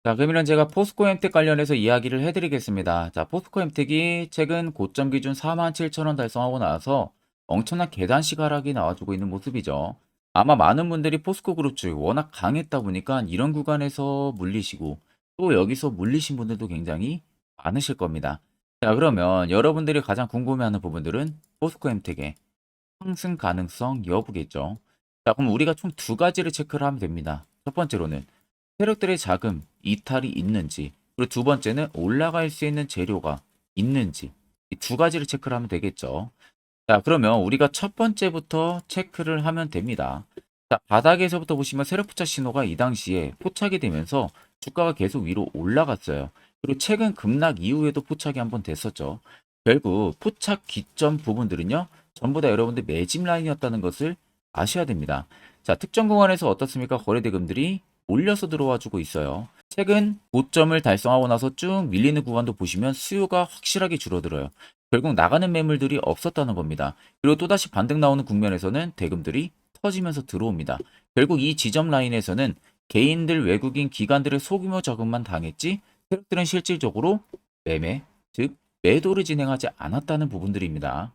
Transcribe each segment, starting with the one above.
자, 그러면 제가 포스코엠텍 관련해서 이야기를 해드리겠습니다. 자, 포스코엠텍이 최근 고점 기준 47,000원 달성하고 나서 엄청난 계단식 하락이 나와주고 있는 모습이죠. 아마 많은 분들이 포스코그룹 쪽 워낙 강했다 보니까 이런 구간에서 물리시고 또 여기서 물리신 분들도 굉장히 많으실 겁니다. 자, 그러면 여러분들이 가장 궁금해하는 부분들은 포스코엠텍의 상승 가능성 여부겠죠. 자, 그럼 우리가 총 두 가지를 체크를 하면 됩니다. 첫 번째로는 세력들의 자금 이탈이 있는지, 그리고 두 번째는 올라갈 수 있는 재료가 있는지, 이 두 가지를 체크를 하면 되겠죠. 자, 그러면 우리가 첫 번째부터 체크를 하면 됩니다. 자, 바닥에서부터 보시면 세력 포착 신호가 이 당시에 포착이 되면서 주가가 계속 위로 올라갔어요. 그리고 최근 급락 이후에도 포착이 한번 됐었죠. 결국 포착 기점 부분들은요, 전부 다 여러분들 매집 라인이었다는 것을 아셔야 됩니다. 자, 특정 구간에서 어떻습니까? 거래대금들이 올려서 들어와 주고 있어요. 최근 고점을 달성하고 나서 쭉 밀리는 구간도 보시면 수요가 확실하게 줄어들어요. 결국 나가는 매물들이 없었다는 겁니다. 그리고 또다시 반등 나오는 국면에서는 대금들이 터지면서 들어옵니다. 결국 이 지점 라인에서는 개인들, 외국인, 기관들의 소규모 자금만 당했지 세력들은 실질적으로 매매, 즉 매도를 진행하지 않았다는 부분들입니다.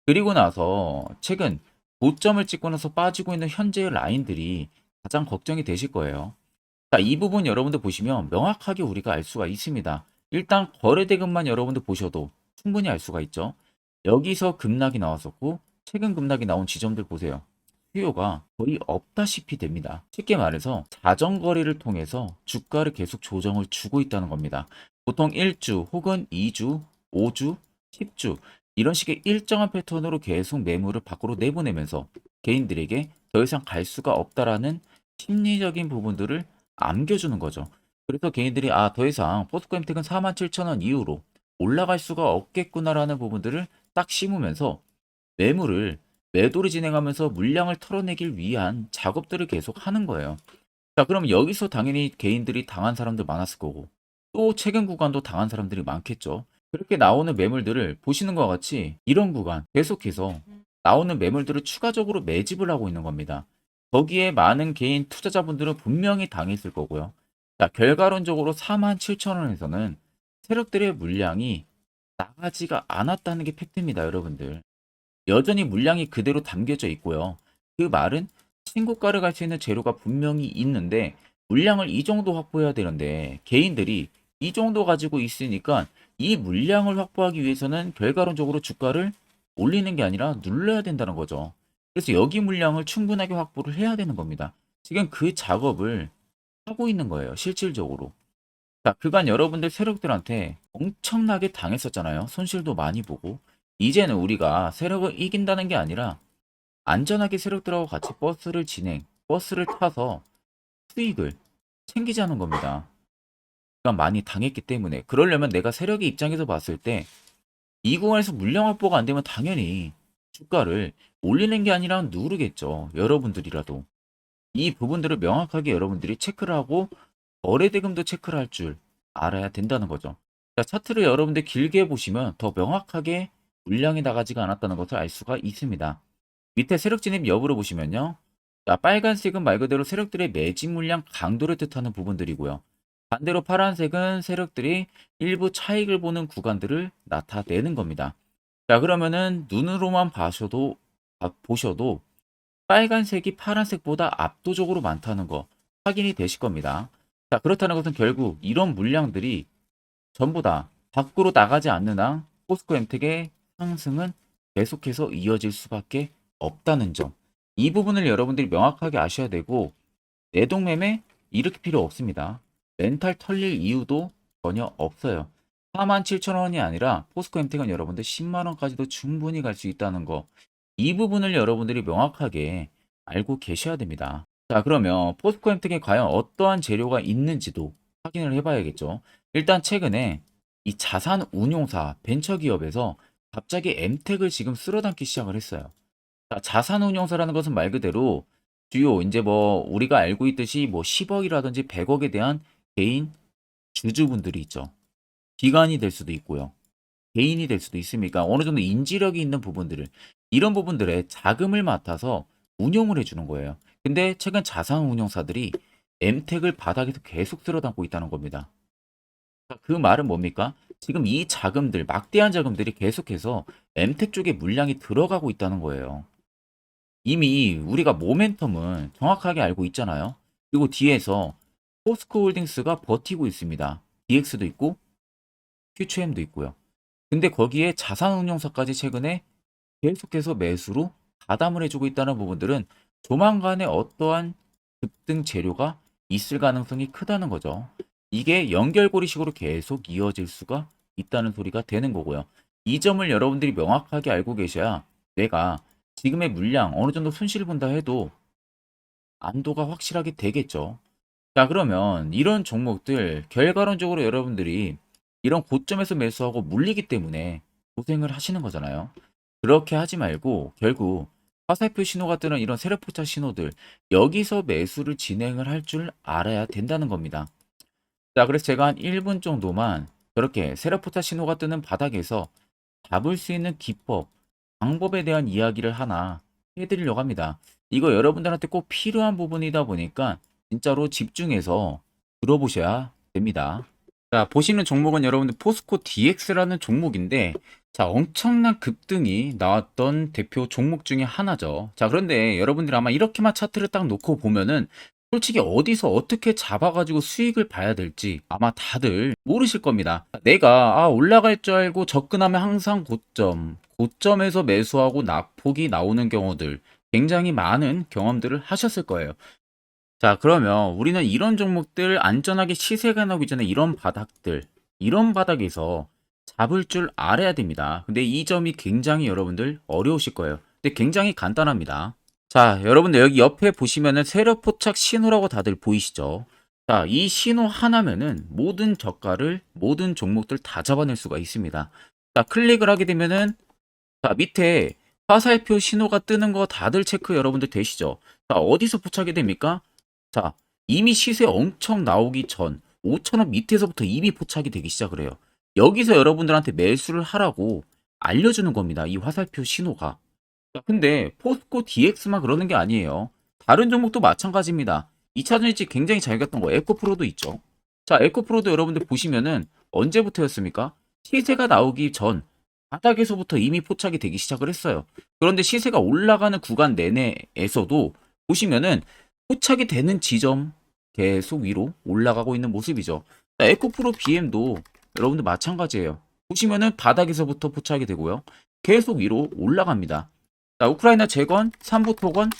그리고 나서 최근 고점을 찍고 나서 빠지고 있는 현재의 라인들이 가장 걱정이 되실 거예요. 자, 이 부분 여러분들 보시면 명확하게 우리가 알 수가 있습니다. 일단 거래대금만 여러분들 보셔도 충분히 알 수가 있죠. 여기서 급락이 나왔었고 최근 급락이 나온 지점들 보세요. 수요가 거의 없다시피 됩니다. 쉽게 말해서 자전거리를 통해서 주가를 계속 조정을 주고 있다는 겁니다. 보통 1주 혹은 2주, 5주, 10주 이런 식의 일정한 패턴으로 계속 매물을 밖으로 내보내면서 개인들에게 더 이상 갈 수가 없다라는 심리적인 부분들을 안겨주는 거죠. 그래서 개인들이 더 이상 포스코엠텍은 47,000원 이후로 올라갈 수가 없겠구나라는 부분들을 딱 심으면서 매물을 매도를 진행하면서 물량을 털어내길 위한 작업들을 계속 하는 거예요. 자, 그럼 여기서 당연히 개인들이 당한 사람들 많았을 거고 또 최근 구간도 당한 사람들이 많겠죠. 그렇게 나오는 매물들을 보시는 것과 같이 이런 구간 계속해서 나오는 매물들을 추가적으로 매집을 하고 있는 겁니다. 거기에 많은 개인 투자자분들은 분명히 당했을 거고요. 자, 결과론적으로 47,000원에서는 세력들의 물량이 나가지가 않았다는 게 팩트입니다, 여러분들. 여전히 물량이 그대로 담겨져 있고요. 그 말은 신고가를 갈 수 있는 재료가 분명히 있는데 물량을 이 정도 확보해야 되는데 개인들이 이 정도 가지고 있으니까 이 물량을 확보하기 위해서는 결과론적으로 주가를 올리는 게 아니라 눌러야 된다는 거죠. 그래서 여기 물량을 충분하게 확보를 해야 되는 겁니다. 지금 그 작업을 하고 있는 거예요, 실질적으로. 자, 그간 여러분들 세력들한테 엄청나게 당했었잖아요. 손실도 많이 보고. 이제는 우리가 세력을 이긴다는 게 아니라 안전하게 세력들하고 같이 버스를 타서 수익을 챙기자는 겁니다. 그러니까 많이 당했기 때문에. 그러려면 내가 세력의 입장에서 봤을 때 이 구간에서 물량 확보가 안 되면 당연히 주가를 올리는 게 아니라 누르겠죠. 여러분들이라도. 이 부분들을 명확하게 여러분들이 체크를 하고 거래대금도 체크를 할 줄 알아야 된다는 거죠. 자, 차트를 여러분들 길게 보시면 더 명확하게 물량이 나가지가 않았다는 것을 알 수가 있습니다. 밑에 세력 진입 여부를 보시면요. 자, 빨간색은 말 그대로 세력들의 매집 물량 강도를 뜻하는 부분들이고요. 반대로 파란색은 세력들이 일부 차익을 보는 구간들을 나타내는 겁니다. 자, 그러면은 눈으로만 보셔도 빨간색이 파란색보다 압도적으로 많다는 거 확인이 되실 겁니다. 자, 그렇다는 것은 결국 이런 물량들이 전부 다 밖으로 나가지 않는 한 포스코엠텍의 상승은 계속해서 이어질 수밖에 없다는 점. 이 부분을 여러분들이 명확하게 아셔야 되고 내동매매 일으킬 필요 없습니다. 멘탈 털릴 이유도 전혀 없어요. 47,000원이 아니라 포스코엠텍은 여러분들 10만 원까지도 충분히 갈 수 있다는 거. 이 부분을 여러분들이 명확하게 알고 계셔야 됩니다. 자, 그러면 포스코엠텍에 과연 어떠한 재료가 있는지도 확인을 해봐야겠죠. 일단 최근에 이 자산 운용사 벤처기업에서 갑자기 엠텍을 지금 쓸어담기 시작을 했어요. 자, 자산 운용사라는 것은 말 그대로 주요 이제 뭐 우리가 알고 있듯이 뭐 10억이라든지 100억에 대한 개인 주주분들이 있죠. 기관이 될 수도 있고요. 개인이 될 수도 있으니까 어느 정도 인지력이 있는 부분들을 이런 부분들에 자금을 맡아서 운용을 해주는 거예요. 근데 최근 자산 운용사들이 엠텍을 바닥에서 계속 쓸어담고 있다는 겁니다. 그 말은 뭡니까? 지금 이 자금들, 막대한 자금들이 계속해서 엠텍 쪽에 물량이 들어가고 있다는 거예요. 이미 우리가 모멘텀은 정확하게 알고 있잖아요. 그리고 뒤에서 포스코홀딩스가 버티고 있습니다. DX도 있고 퓨처엠도 있고요. 근데 거기에 자산운용사까지 최근에 계속해서 매수로 가담을 해주고 있다는 부분들은 조만간에 어떠한 급등 재료가 있을 가능성이 크다는 거죠. 이게 연결고리식으로 계속 이어질 수가 있다는 소리가 되는 거고요. 이 점을 여러분들이 명확하게 알고 계셔야 내가 지금의 물량 어느 정도 손실을 본다 해도 안도가 확실하게 되겠죠. 자, 그러면 이런 종목들 결과론적으로 여러분들이 이런 고점에서 매수하고 물리기 때문에 고생을 하시는 거잖아요. 그렇게 하지 말고 결국 화살표 신호가 뜨는 이런 세력포착 신호들 여기서 매수를 진행을 할 줄 알아야 된다는 겁니다. 자, 그래서 제가 한 1분 정도만 저렇게 세력포착 신호가 뜨는 바닥에서 잡을 수 있는 기법, 방법에 대한 이야기를 하나 해드리려고 합니다. 이거 여러분들한테 꼭 필요한 부분이다 보니까 진짜로 집중해서 들어보셔야 됩니다. 자, 보시는 종목은 여러분들 포스코 DX라는 종목인데, 자, 엄청난 급등이 나왔던 대표 종목 중에 하나죠. 자, 그런데 여러분들이 아마 이렇게만 차트를 딱 놓고 보면은 솔직히 어디서 어떻게 잡아가지고 수익을 봐야 될지 아마 다들 모르실 겁니다. 내가 올라갈 줄 알고 접근하면 항상 고점에서 매수하고 낙폭이 나오는 경우들 굉장히 많은 경험들을 하셨을 거예요. 자, 그러면 우리는 이런 종목들 안전하게 시세가 나오기 전에 이런 바닥에서 잡을 줄 알아야 됩니다. 근데 이 점이 굉장히 여러분들 어려우실 거예요. 근데 굉장히 간단합니다. 자, 여러분들 여기 옆에 보시면은 세력 포착 신호라고 다들 보이시죠? 자, 이 신호 하나면은 모든 저가를 모든 종목들 다 잡아낼 수가 있습니다. 자, 클릭을 하게 되면은 자, 밑에 화살표 신호가 뜨는 거 다들 체크 여러분들 되시죠? 자, 어디서 포착이 됩니까? 자, 이미 시세 엄청 나오기 전 5,000원 밑에서부터 이미 포착이 되기 시작을 해요. 여기서 여러분들한테 매수를 하라고 알려주는 겁니다. 이 화살표 신호가. 자, 근데 포스코 DX만 그러는 게 아니에요. 다른 종목도 마찬가지입니다. 2차전지 굉장히 잘 갔던 거 에코프로도 있죠. 자, 에코프로도 여러분들 보시면은 언제부터였습니까? 시세가 나오기 전 바닥에서부터 이미 포착이 되기 시작을 했어요. 그런데 시세가 올라가는 구간 내내에서도 보시면은 포착이 되는 지점 계속 위로 올라가고 있는 모습이죠. 자, 에코프로 BM도 여러분들 마찬가지예요. 보시면은 바닥에서부터 포착이 되고요. 계속 위로 올라갑니다. 자, 우크라이나 재건, 삼부 토건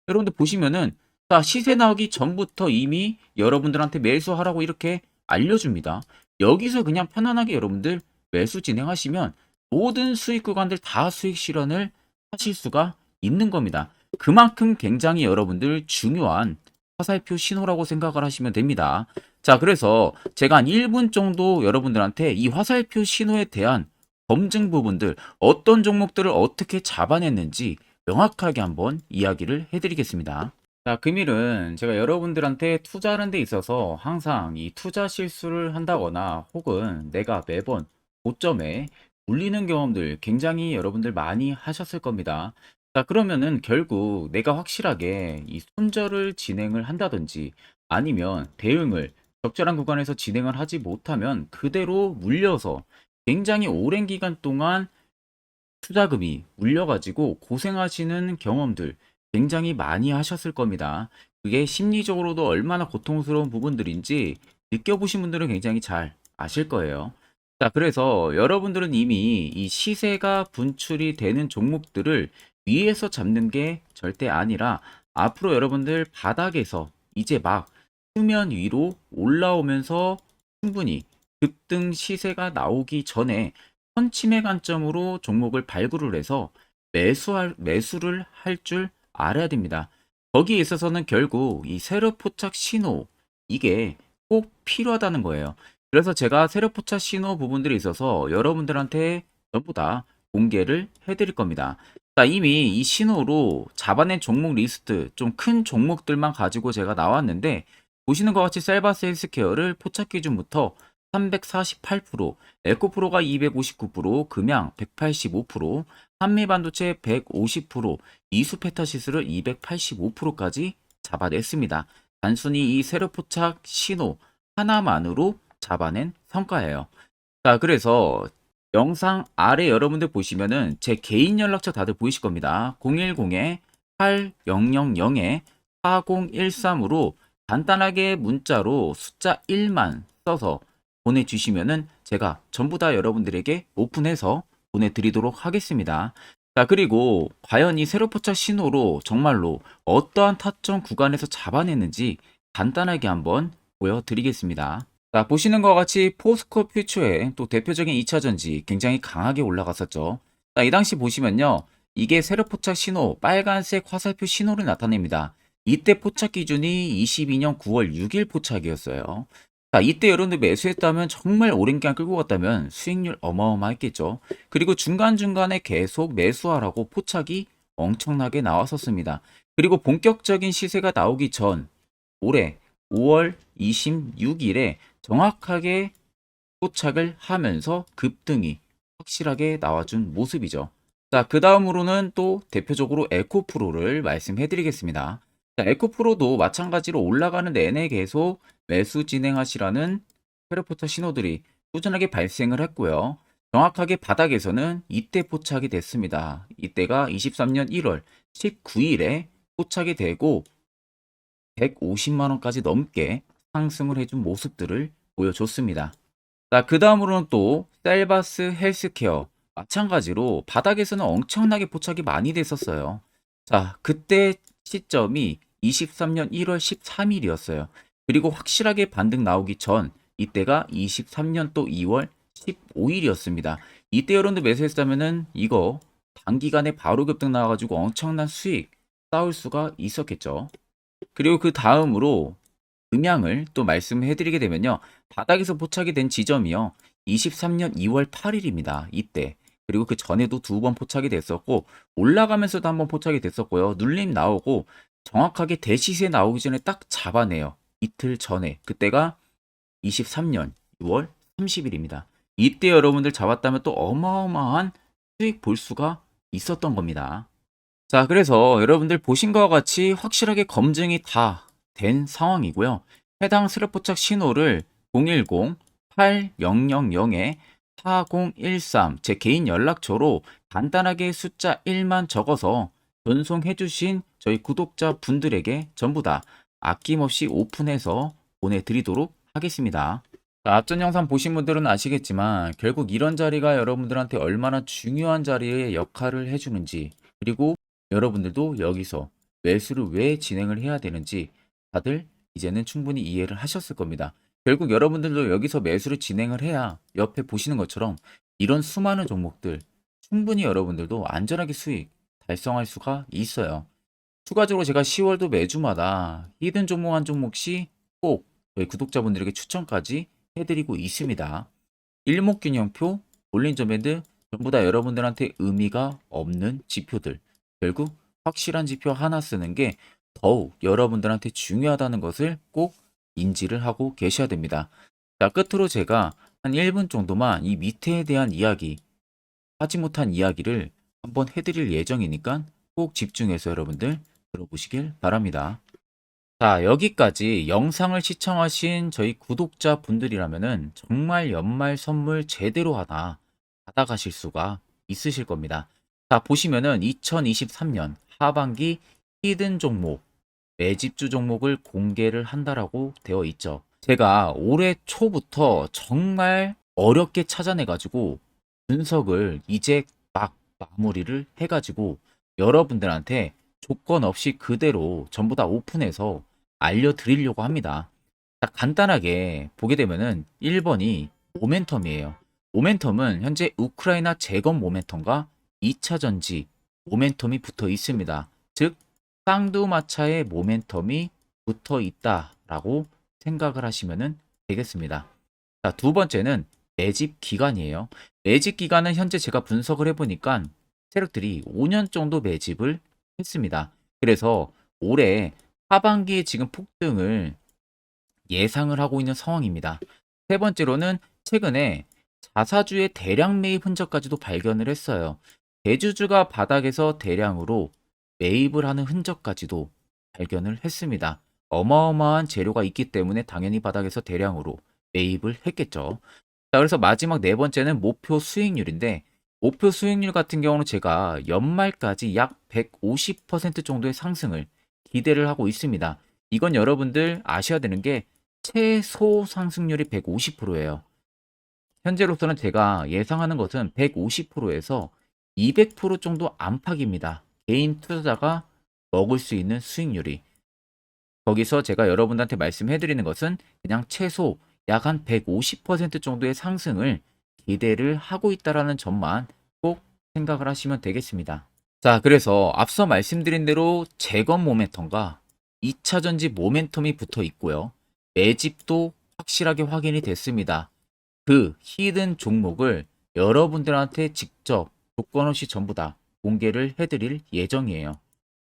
여러분들 보시면은 자, 시세 나오기 전부터 이미 여러분들한테 매수하라고 이렇게 알려줍니다. 여기서 그냥 편안하게 여러분들 매수 진행하시면 모든 수익 구간들 다 수익 실현을 하실 수가 있는 겁니다. 그만큼 굉장히 여러분들 중요한 화살표 신호라고 생각을 하시면 됩니다. 자, 그래서 제가 한 1분 정도 여러분들한테 이 화살표 신호에 대한 검증 부분들, 어떤 종목들을 어떻게 잡아냈는지 명확하게 한번 이야기를 해드리겠습니다. 자, 금일은 제가 여러분들한테 투자하는 데 있어서 항상 이 투자 실수를 한다거나 혹은 내가 매번 고점에 물리는 경험들 굉장히 여러분들 많이 하셨을 겁니다. 자, 그러면은 결국 내가 확실하게 이 손절을 진행을 한다든지 아니면 대응을 적절한 구간에서 진행을 하지 못하면 그대로 물려서 굉장히 오랜 기간 동안 투자금이 물려가지고 고생하시는 경험들 굉장히 많이 하셨을 겁니다. 그게 심리적으로도 얼마나 고통스러운 부분들인지 느껴보신 분들은 굉장히 잘 아실 거예요. 자, 그래서 여러분들은 이미 이 시세가 분출이 되는 종목들을 위에서 잡는 게 절대 아니라 앞으로 여러분들 바닥에서 이제 막 수면 위로 올라오면서 충분히 급등 시세가 나오기 전에 선침의 관점으로 종목을 발굴을 해서 매수를 할 줄 알아야 됩니다. 거기에 있어서는 결국 이 세력 포착 신호 이게 꼭 필요하다는 거예요. 그래서 제가 세력 포착 신호 부분들이 있어서 여러분들한테 전부 다 공개를 해드릴 겁니다. 자, 이미 이 신호로 잡아낸 종목 리스트 좀 큰 종목들만 가지고 제가 나왔는데 보시는 것 같이 셀바스 헬스케어를 포착 기준부터 348%, 에코프로가 259%, 금양 185%, 한미반도체 150%, 이수페타시스를 285%까지 잡아냈습니다. 단순히 이 세력 포착 신호 하나만으로 잡아낸 성과예요. 자, 그래서 영상 아래 여러분들 보시면은 제 개인 연락처 다들 보이실 겁니다. 010-8000-4013으로 간단하게 문자로 숫자 1만 써서 보내주시면은 제가 전부 다 여러분들에게 오픈해서 보내드리도록 하겠습니다. 자, 그리고 과연 이 세로 포착 신호로 정말로 어떠한 타점 구간에서 잡아냈는지 간단하게 한번 보여드리겠습니다. 자, 보시는 것과 같이 포스코 퓨처의 또 대표적인 2차 전지 굉장히 강하게 올라갔었죠. 자, 이 당시 보시면요. 이게 세력 포착 신호, 빨간색 화살표 신호를 나타냅니다. 이때 포착 기준이 22년 9월 6일 포착이었어요. 자, 이때 여러분들 매수했다면 정말 오랜 기간 끌고 갔다면 수익률 어마어마했겠죠. 그리고 중간중간에 계속 매수하라고 포착이 엄청나게 나왔었습니다. 그리고 본격적인 시세가 나오기 전 올해 5월 26일에 정확하게 포착을 하면서 급등이 확실하게 나와준 모습이죠. 자, 그 다음으로는 또 대표적으로 에코프로를 말씀해 드리겠습니다. 자, 에코프로도 마찬가지로 올라가는 내내 계속 매수 진행하시라는 페르포터 신호들이 꾸준하게 발생을 했고요. 정확하게 바닥에서는 이때 포착이 됐습니다. 이때가 23년 1월 19일에 포착이 되고 150만 원까지 넘게 상승을 해준 모습들을 보여줬습니다. 자, 그 다음으로는 또 셀바스 헬스케어 마찬가지로 바닥에서는 엄청나게 포착이 많이 됐었어요. 자, 그때 시점이 23년 1월 13일이었어요. 그리고 확실하게 반등 나오기 전 이때가 23년 또 2월 15일이었습니다. 이때 여러분들 매수했다면은 이거 단기간에 바로 급등 나와가지고 엄청난 수익 쌓을 수가 있었겠죠. 그리고 그 다음으로 음향을 또 말씀해 드리게 되면요. 바닥에서 포착이 된 지점이요. 23년 2월 8일입니다. 이때. 그리고 그 전에도 두 번 포착이 됐었고 올라가면서도 한번 포착이 됐었고요. 눌림 나오고 정확하게 대시세 나오기 전에 딱 잡아내요. 이틀 전에. 그때가 23년 6월 30일입니다. 이때 여러분들 잡았다면 또 어마어마한 수익 볼 수가 있었던 겁니다. 자, 그래서 여러분들 보신 것과 같이 확실하게 검증이 다 된 상황이고요. 해당 스랩포착 신호를 010-8000-4013 제 개인 연락처로 간단하게 숫자 1만 적어서 전송해 주신 저희 구독자 분들에게 전부 다 아낌없이 오픈해서 보내드리도록 하겠습니다. 자, 앞전 영상 보신 분들은 아시겠지만 결국 이런 자리가 여러분들한테 얼마나 중요한 자리에 역할을 해주는지, 그리고 여러분들도 여기서 매수를 왜 진행을 해야 되는지 다들 이제는 충분히 이해를 하셨을 겁니다. 결국 여러분들도 여기서 매수를 진행을 해야 옆에 보시는 것처럼 이런 수많은 종목들 충분히 여러분들도 안전하게 수익 달성할 수가 있어요. 추가적으로 제가 10월도 매주마다 히든 종목 한 종목씩 꼭 저희 구독자분들에게 추천까지 해드리고 있습니다. 일목균형표, 볼린저밴드 전부 다 여러분들한테 의미가 없는 지표들, 결국 확실한 지표 하나 쓰는 게 더욱 여러분들한테 중요하다는 것을 꼭 인지를 하고 계셔야 됩니다. 자, 끝으로 제가 한 1분 정도만 이 밑에 대한 이야기, 하지 못한 이야기를 한번 해드릴 예정이니까 꼭 집중해서 여러분들 들어보시길 바랍니다. 자, 여기까지 영상을 시청하신 저희 구독자 분들이라면은 정말 연말 선물 제대로 하나 받아가실 수가 있으실 겁니다. 자, 보시면은 2023년 하반기 히든 종목, 매집주 종목을 공개를 한다라고 되어 있죠. 제가 올해 초부터 정말 어렵게 찾아내가지고 분석을 이제 막 마무리를 해가지고 여러분들한테 조건 없이 그대로 전부 다 오픈해서 알려드리려고 합니다. 자, 간단하게 보게 되면은 1번이 모멘텀이에요. 모멘텀은 현재 우크라이나 재건 모멘텀과 2차 전지 모멘텀이 붙어 있습니다. 즉 쌍두마차의 모멘텀이 붙어 있다라고 생각을 하시면 되겠습니다. 자, 두 번째는 매집 기간이에요. 매집 기간은 현재 제가 분석을 해보니까 세력들이 5년 정도 매집을 했습니다. 그래서 올해 하반기에 지금 폭등을 예상을 하고 있는 상황입니다. 세 번째로는 최근에 자사주의 대량 매입 흔적까지도 발견을 했어요. 대주주가 바닥에서 대량으로 매입을 하는 흔적까지도 발견을 했습니다. 어마어마한 재료가 있기 때문에 당연히 바닥에서 대량으로 매입을 했겠죠. 자, 그래서 마지막 네 번째는 목표 수익률인데, 목표 수익률 같은 경우는 제가 연말까지 약 150% 정도의 상승을 기대를 하고 있습니다. 이건 여러분들 아셔야 되는 게 최소 상승률이 150%예요. 현재로서는 제가 예상하는 것은 150%에서 200% 정도 안팎입니다. 개인 투자자가 먹을 수 있는 수익률이. 거기서 제가 여러분들한테 말씀해 드리는 것은 그냥 최소 약 한 150% 정도의 상승을 기대를 하고 있다라는 점만 꼭 생각을 하시면 되겠습니다. 자, 그래서 앞서 말씀드린 대로 재건 모멘텀과 2차 전지 모멘텀이 붙어 있고요. 매집도 확실하게 확인이 됐습니다. 그 히든 종목을 여러분들한테 직접 조건 없이 전부 다 공개를 해드릴 예정이에요.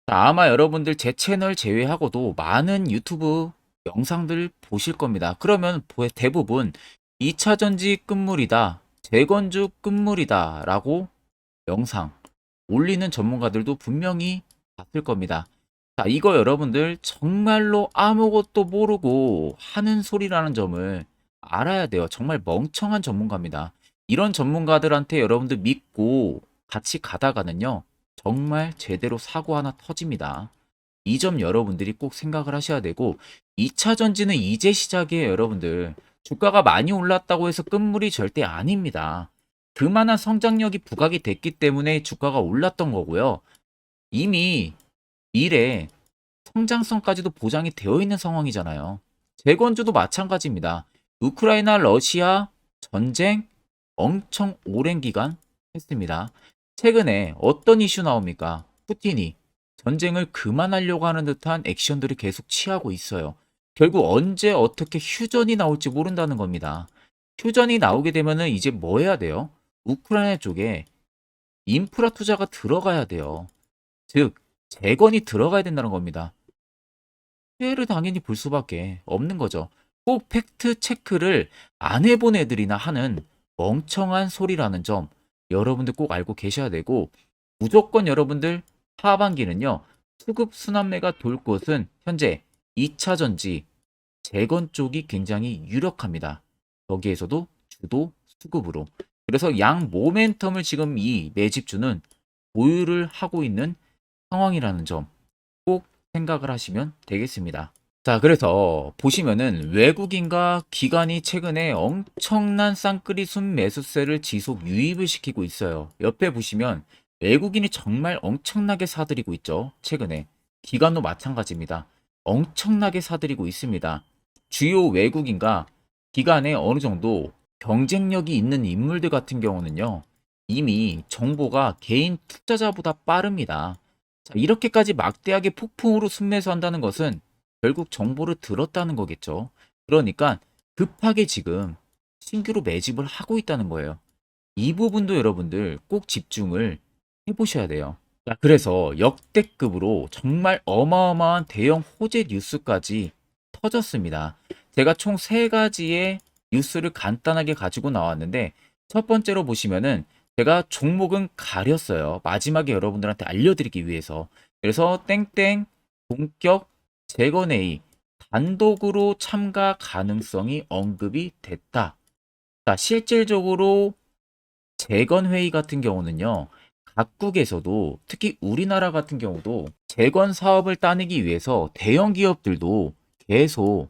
자, 아마 여러분들 제 채널 제외하고도 많은 유튜브 영상들 보실 겁니다. 그러면 대부분 2차 전지 끝물이다, 재건주 끝물이다 라고 영상 올리는 전문가들도 분명히 봤을 겁니다. 자, 이거 여러분들 정말로 아무것도 모르고 하는 소리라는 점을 알아야 돼요. 정말 멍청한 전문가입니다. 이런 전문가들한테 여러분들 믿고 같이 가다가는요, 정말 제대로 사고 하나 터집니다. 이 점 여러분들이 꼭 생각을 하셔야 되고, 2차 전지는 이제 시작이에요, 여러분들. 주가가 많이 올랐다고 해서 끝물이 절대 아닙니다. 그만한 성장력이 부각이 됐기 때문에 주가가 올랐던 거고요. 이미 미래 성장성까지도 보장이 되어 있는 상황이잖아요. 재건주도 마찬가지입니다. 우크라이나 러시아 전쟁 엄청 오랜 기간 했습니다. 최근에 어떤 이슈 나옵니까? 푸틴이 전쟁을 그만하려고 하는 듯한 액션들을 계속 취하고 있어요. 결국 언제 어떻게 휴전이 나올지 모른다는 겁니다. 휴전이 나오게 되면은 이제 뭐 해야 돼요? 우크라이나 쪽에 인프라 투자가 들어가야 돼요. 즉, 재건이 들어가야 된다는 겁니다. 피해를 당연히 볼 수밖에 없는 거죠. 꼭 팩트 체크를 안 해본 애들이나 하는 멍청한 소리라는 점 여러분들 꼭 알고 계셔야 되고, 무조건 여러분들 하반기는요, 수급 순환매가 돌 곳은 현재 2차 전지 재건 쪽이 굉장히 유력합니다. 거기에서도 주도 수급으로. 그래서 양 모멘텀을 지금 이 매집주는 보유를 하고 있는 상황이라는 점 꼭 생각을 하시면 되겠습니다. 자, 그래서 보시면은 외국인과 기관이 최근에 엄청난 쌍끌이 순매수세를 지속 유입을 시키고 있어요. 옆에 보시면 외국인이 정말 엄청나게 사들이고 있죠. 최근에. 기관도 마찬가지입니다. 엄청나게 사들이고 있습니다. 주요 외국인과 기관에 어느 정도 경쟁력이 있는 인물들 같은 경우는요, 이미 정보가 개인 투자자보다 빠릅니다. 자, 이렇게까지 막대하게 폭풍으로 순매수한다는 것은 결국 정보를 들었다는 거겠죠. 그러니까 급하게 지금 신규로 매집을 하고 있다는 거예요. 이 부분도 여러분들 꼭 집중을 해보셔야 돼요. 자, 그래서 역대급으로 정말 어마어마한 대형 호재 뉴스까지 터졌습니다. 제가 총 세 가지의 뉴스를 간단하게 가지고 나왔는데, 첫 번째로 보시면은 제가 종목은 가렸어요. 마지막에 여러분들한테 알려드리기 위해서. 그래서 땡땡 본격 재건회의 단독으로 참가 가능성이 언급이 됐다. 자, 실질적으로 재건회의 같은 경우는요, 각국에서도 특히 우리나라 같은 경우도 재건 사업을 따내기 위해서 대형 기업들도 계속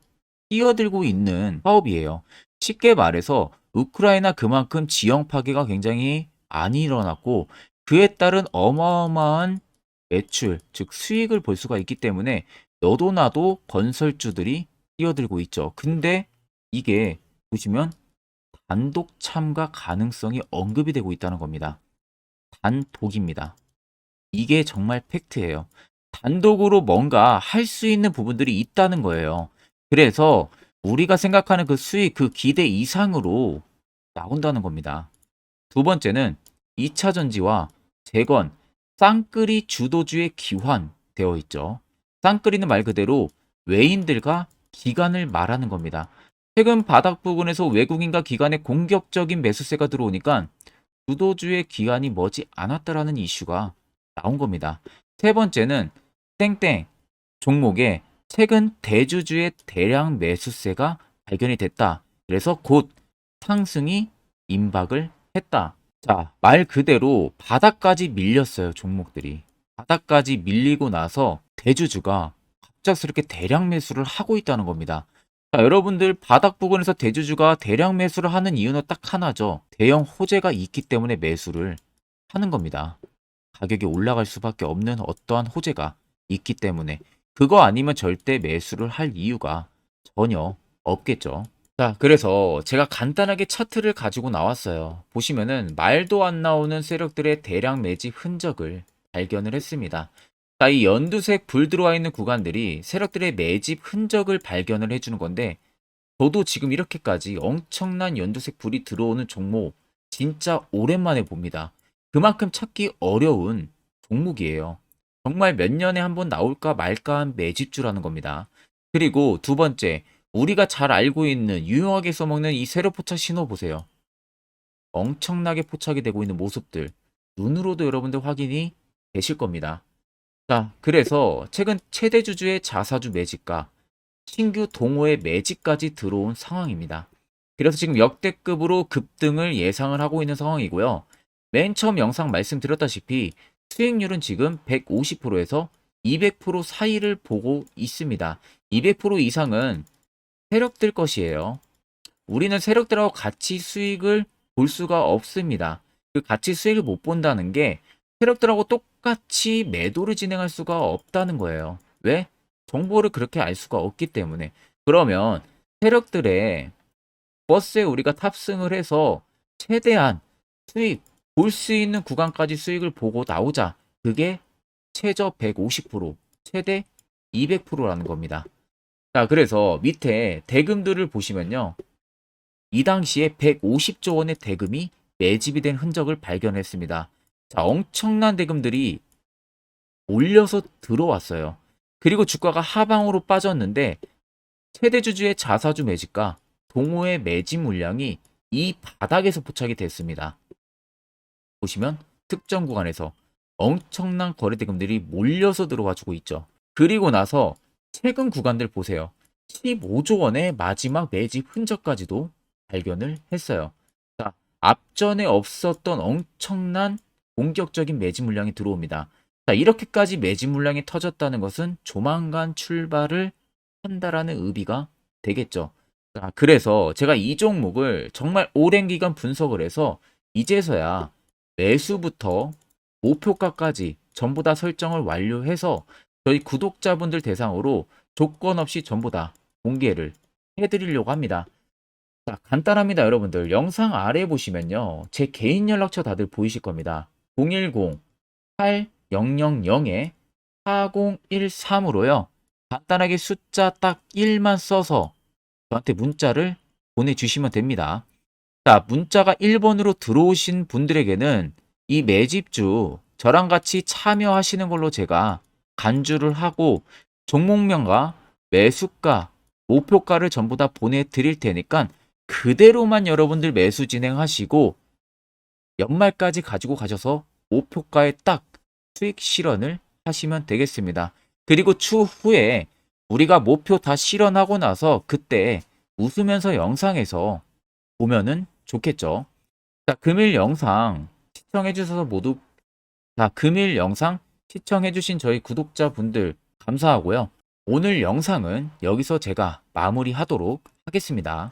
뛰어들고 있는 사업이에요. 쉽게 말해서 우크라이나 그만큼 지형 파괴가 굉장히 많이 일어났고, 그에 따른 어마어마한 매출, 즉 수익을 볼 수가 있기 때문에 너도 나도 건설주들이 뛰어들고 있죠. 근데 이게 보시면 단독 참가 가능성이 언급이 되고 있다는 겁니다. 단독입니다. 이게 정말 팩트예요. 단독으로 뭔가 할 수 있는 부분들이 있다는 거예요. 그래서 우리가 생각하는 그 수익, 그 기대 이상으로 나온다는 겁니다. 두 번째는 2차 전지와 재건, 쌍끌이 주도주의 기환되어 있죠. 쌍끌이는 말 그대로 외인들과 기관을 말하는 겁니다. 최근 바닥 부근에서 외국인과 기관의 공격적인 매수세가 들어오니까 주도주의 기관이 머지 않았다라는 이슈가 나온 겁니다. 세 번째는 땡땡 종목에 최근 대주주의 대량 매수세가 발견이 됐다. 그래서 곧 상승이 임박을 했다. 자, 말 그대로 바닥까지 밀렸어요, 종목들이. 바닥까지 밀리고 나서 대주주가 갑작스럽게 대량 매수를 하고 있다는 겁니다. 자, 여러분들 바닥 부근에서 대주주가 대량 매수를 하는 이유는 딱 하나죠. 대형 호재가 있기 때문에 매수를 하는 겁니다. 가격이 올라갈 수밖에 없는 어떠한 호재가 있기 때문에 그거 아니면 절대 매수를 할 이유가 전혀 없겠죠. 자, 그래서 제가 간단하게 차트를 가지고 나왔어요. 보시면은 말도 안 나오는 세력들의 대량 매집 흔적을 발견을 했습니다. 자, 이 연두색 불 들어와 있는 구간들이 세력들의 매집 흔적을 발견을 해주는 건데, 저도 지금 이렇게까지 엄청난 연두색 불이 들어오는 종목 진짜 오랜만에 봅니다. 그만큼 찾기 어려운 종목이에요. 정말 몇 년에 한 번 나올까 말까 한 매집주라는 겁니다. 그리고 두 번째, 우리가 잘 알고 있는 유용하게 써먹는 이 세로 포착 신호 보세요. 엄청나게 포착이 되고 있는 모습들 눈으로도 여러분들 확인이 되실 겁니다. 자, 그래서 최근 최대 주주의 자사주 매집과 신규 동호회 매집까지 들어온 상황입니다. 그래서 지금 역대급으로 급등을 예상을 하고 있는 상황이고요. 맨 처음 영상 말씀드렸다시피 수익률은 지금 150%에서 200% 사이를 보고 있습니다. 200% 이상은 세력들 것이에요. 우리는 세력들하고 같이 수익을 볼 수가 없습니다. 그 같이 수익을 못 본다는 게 세력들하고 똑같이 매도를 진행할 수가 없다는 거예요. 왜? 정보를 그렇게 알 수가 없기 때문에. 그러면 세력들의 버스에 우리가 탑승을 해서 최대한 수익, 볼 수 있는 구간까지 수익을 보고 나오자. 그게 최저 150%, 최대 200%라는 겁니다. 자, 그래서 밑에 대금들을 보시면요. 이 당시에 150조 원의 대금이 매집이 된 흔적을 발견했습니다. 자, 엄청난 대금들이 올려서 들어왔어요. 그리고 주가가 하방으로 빠졌는데 최대 주주의 자사주 매집과 동호회 매집 물량이 이 바닥에서 포착이 됐습니다. 보시면 특정 구간에서 엄청난 거래 대금들이 몰려서 들어와주고 있죠. 그리고 나서 최근 구간들 보세요. 15조 원의 마지막 매집 흔적까지도 발견을 했어요. 자, 앞전에 없었던 엄청난 공격적인 매집 물량이 들어옵니다. 자, 이렇게까지 매집 물량이 터졌다는 것은 조만간 출발을 한다라는 의미가 되겠죠. 자, 그래서 제가 이 종목을 정말 오랜 기간 분석을 해서 이제서야 매수부터 목표가까지 전부 다 설정을 완료해서 저희 구독자분들 대상으로 조건 없이 전부 다 공개를 해드리려고 합니다. 자, 간단합니다, 여러분들. 영상 아래 보시면요. 제 개인 연락처 다들 보이실 겁니다. 010-8013-4013으로요. 간단하게 숫자 딱 1만 써서 저한테 문자를 보내주시면 됩니다. 자, 문자가 1번으로 들어오신 분들에게는 이 매집주 저랑 같이 참여하시는 걸로 제가 간주를 하고 종목명과 매수가, 목표가를 전부 다 보내드릴 테니까 그대로만 여러분들 매수 진행하시고 연말까지 가지고 가셔서 목표가에 딱 수익 실현을 하시면 되겠습니다. 그리고 추후에 우리가 목표 다 실현하고 나서 그때 웃으면서 영상에서 보면은 좋겠죠. 자, 금일 영상 시청해 주셔서 모두 금일 영상 시청해 주신 저희 구독자분들 감사하고요. 오늘 영상은 여기서 제가 마무리하도록 하겠습니다.